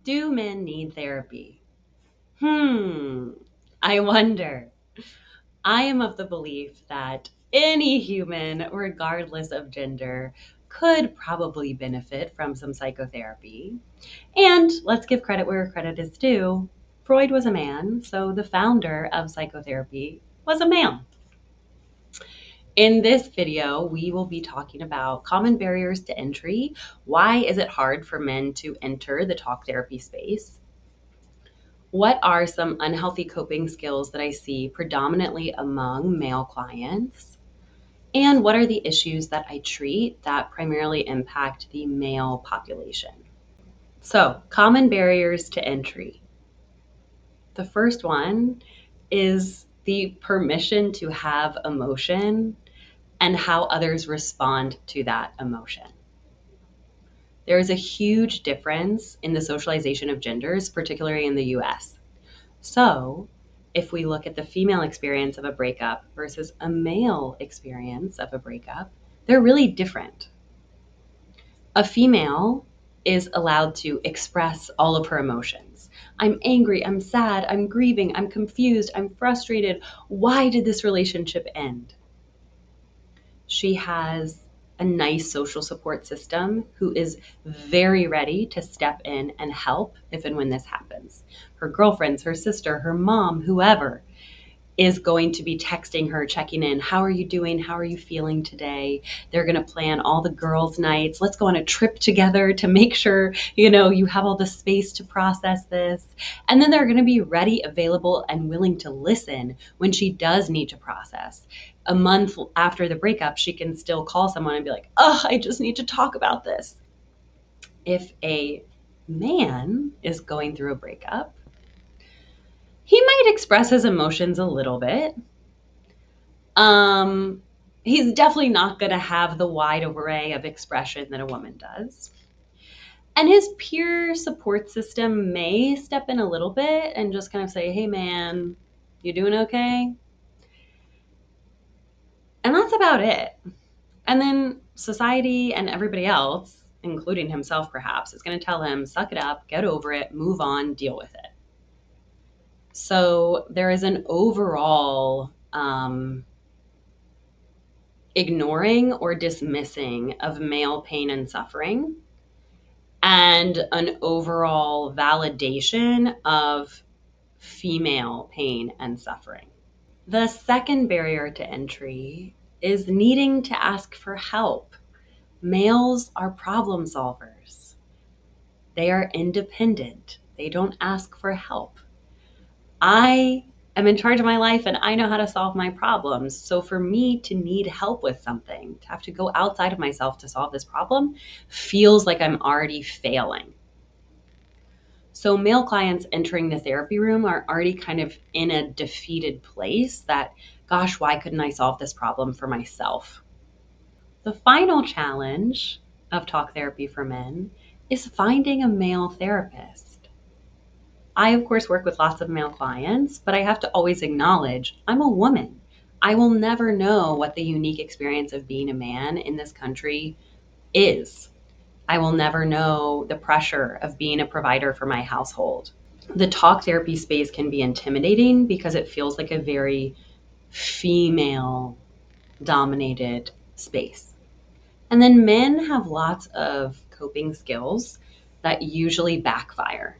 Do men need therapy? I wonder. I am of the belief that any human, regardless of gender, could probably benefit from some psychotherapy. And let's give credit where credit is due. Freud was a man, so the founder of psychotherapy was a man. In this video, we will be talking about common barriers to entry. Why is it hard for men to enter the talk therapy space? What are some unhealthy coping skills that I see predominantly among male clients? And what are the issues that I treat that primarily impact the male population? So, common barriers to entry. The first one is the permission to have emotion and how others respond to that emotion. There is a huge difference in the socialization of genders, particularly in the US. So, if we look at the female experience of a breakup versus a male experience of a breakup, they're really different. A female is allowed to express all of her emotions. I'm angry, I'm sad, I'm grieving, I'm confused, I'm frustrated. Why did this relationship end? She has a nice social support system who is very ready to step in and help if and when this happens. Her girlfriends, her sister, her mom, whoever is going to be texting her, checking in. How are you doing? How are you feeling today? They're going to plan all the girls' nights. Let's go on a trip together to make sure, you have all the space to process this. And then they're going to be ready, available, and willing to listen when she does need to process. A month after the breakup, she can still call someone and be like, oh, I just need to talk about this. If a man is going through a breakup, he might express his emotions a little bit. Um, he's definitely not going to have the wide array of expression that a woman does. And his peer support system may step in a little bit and just kind of say, hey, man, you doing okay? And that's about it. And then society and everybody else, including himself perhaps, is going to tell him, suck it up, get over it, move on, deal with it. So there is an overall ignoring or dismissing of male pain and suffering, and an overall validation of female pain and suffering. The second barrier to entry is needing to ask for help. Males are problem solvers. They are independent. They don't ask for help. I am in charge of my life and I know how to solve my problems. So for me to need help with something, to have to go outside of myself to solve this problem, feels like I'm already failing. So male clients entering the therapy room are already kind of in a defeated place that, gosh, why couldn't I solve this problem for myself? The final challenge of talk therapy for men is finding a male therapist. I, of course, work with lots of male clients, but I have to always acknowledge I'm a woman. I will never know what the unique experience of being a man in this country is. I will never know the pressure of being a provider for my household. The talk therapy space can be intimidating because it feels like a very female dominated space. And then men have lots of coping skills that usually backfire.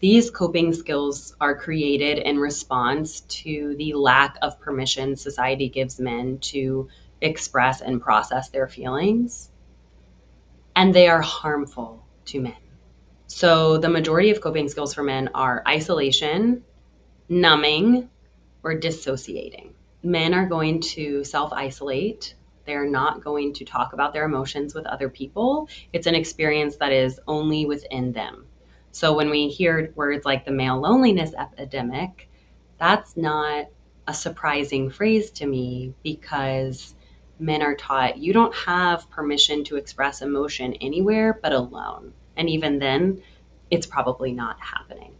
These coping skills are created in response to the lack of permission society gives men to express and process their feelings, and they are harmful to men. So the majority of coping skills for men are isolation, numbing, or dissociating. Men are going to self-isolate. They're not going to talk about their emotions with other people. It's an experience that is only within them. So when we hear words like the male loneliness epidemic, that's not a surprising phrase to me because men are taught you don't have permission to express emotion anywhere but alone. And even then, it's probably not happening.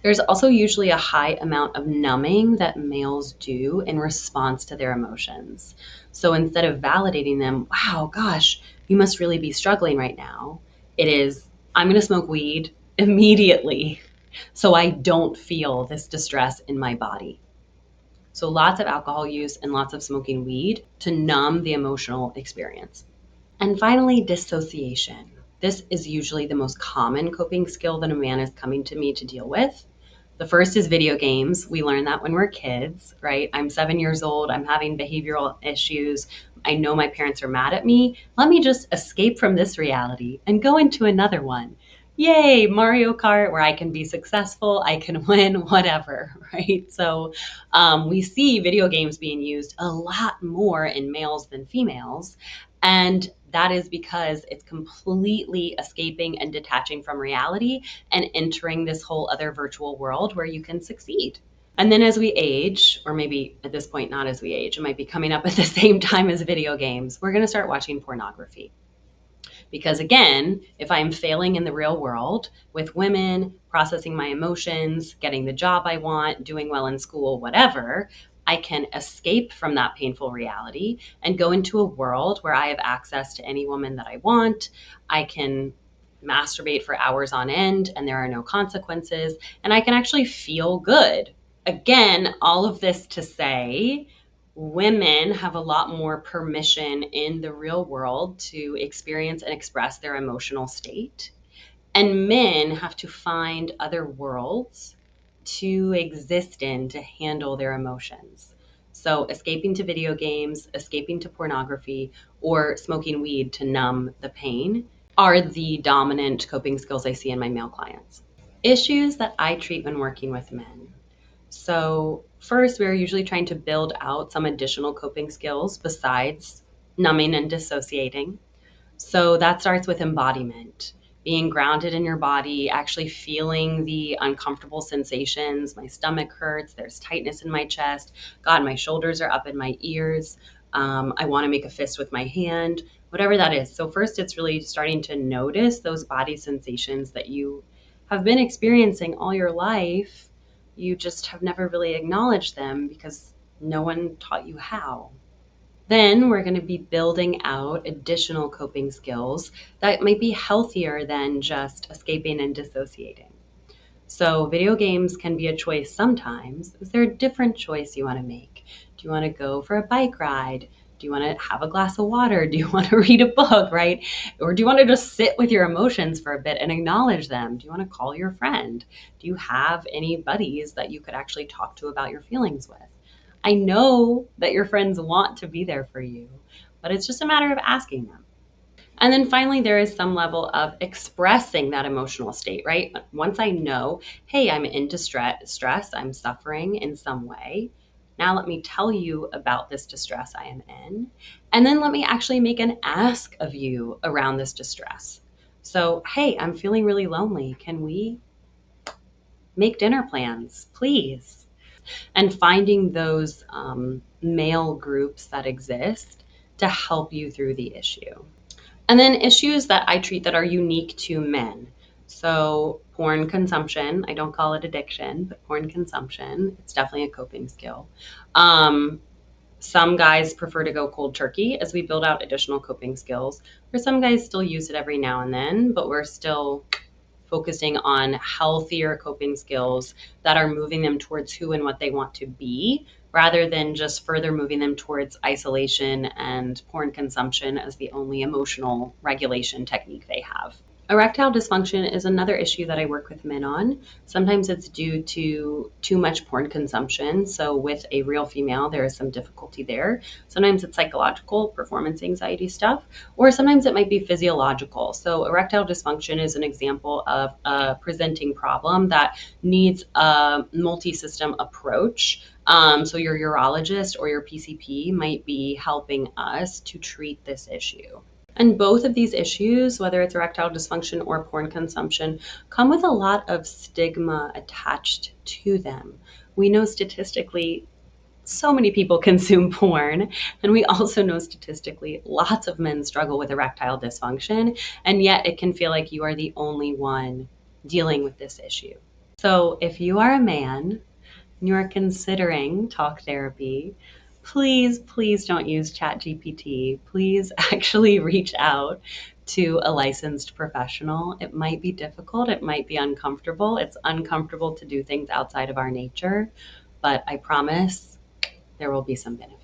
There's also usually a high amount of numbing that males do in response to their emotions. So instead of validating them, wow, gosh, you must really be struggling right now, it is, I'm going to smoke weed immediately so I don't feel this distress in my body. So lots of alcohol use and lots of smoking weed to numb the emotional experience. And finally, dissociation. This is usually the most common coping skill that a man is coming to me to deal with. The first is video games. We learn that when we're kids, right? I'm 7 years old. I'm having behavioral issues. I know my parents are mad at me. Let me just escape from this reality and go into another one. Yay, Mario Kart, where I can be successful, I can win, whatever, right? So we see video games being used a lot more in males than females. And that is because it's completely escaping and detaching from reality and entering this whole other virtual world where you can succeed. And then as we age, or maybe at this point, not as we age, it might be coming up at the same time as video games, we're going to start watching pornography. Because again, if I'm failing in the real world with women, processing my emotions, getting the job I want, doing well in school, whatever, I can escape from that painful reality and go into a world where I have access to any woman that I want. I can masturbate for hours on end and there are no consequences, and I can actually feel good. Again, all of this to say, women have a lot more permission in the real world to experience and express their emotional state. And men have to find other worlds to exist in to handle their emotions. So, escaping to video games, escaping to pornography, or smoking weed to numb the pain are the dominant coping skills I see in my male clients. Issues that I treat when working with men. So, first, we're usually trying to build out some additional coping skills besides numbing and dissociating. So, that starts with embodiment, being grounded in your body, actually feeling the uncomfortable sensations. My stomach hurts, there's tightness in my chest. God, my shoulders are up in my ears. I want to make a fist with my hand, whatever that is. So, first, it's really starting to notice those body sensations that you have been experiencing all your life. You just have never really acknowledged them because no one taught you how. Then we're going to be building out additional coping skills that might be healthier than just escaping and dissociating. So, video games can be a choice sometimes. Is there a different choice you want to make? Do you want to go for a bike ride? Do you want to have a glass of water? Do you want to read a book, right? Or do you want to just sit with your emotions for a bit and acknowledge them? Do you want to call your friend? Do you have any buddies that you could actually talk to about your feelings with? I know that your friends want to be there for you, but it's just a matter of asking them. And then finally, there is some level of expressing that emotional state, right? Once I know, hey, I'm in distress, I'm suffering in some way. Now let me tell you about this distress I am in. And then let me actually make an ask of you around this distress. So, hey, I'm feeling really lonely. Can we make dinner plans, please? And finding those male groups that exist to help you through the issue. And then issues that I treat that are unique to men. So, porn consumption, I don't call it addiction, but porn consumption, it's definitely a coping skill. Um, some guys prefer to go cold turkey as we build out additional coping skills, where some guys still use it every now and then, but we're still focusing on healthier coping skills that are moving them towards who and what they want to be, rather than just further moving them towards isolation and porn consumption as the only emotional regulation technique they have. Erectile dysfunction is another issue that I work with men on. Sometimes it's due to too much porn consumption. So, with a real female, there is some difficulty there. Sometimes it's psychological, performance anxiety stuff, or sometimes it might be physiological. So, erectile dysfunction is an example of a presenting problem that needs a multi system approach. So, your urologist or your PCP might be helping us to treat this issue. And both of these issues, whether it's erectile dysfunction or porn consumption, come with a lot of stigma attached to them. We know statistically so many people consume porn, and we also know statistically lots of men struggle with erectile dysfunction, and yet it can feel like you are the only one dealing with this issue. So if you are a man and you are considering talk therapy, please don't use ChatGPT. Please actually reach out to a licensed professional. It might be difficult, it might be uncomfortable. It's uncomfortable to do things outside of our nature, but I promise there will be some benefit.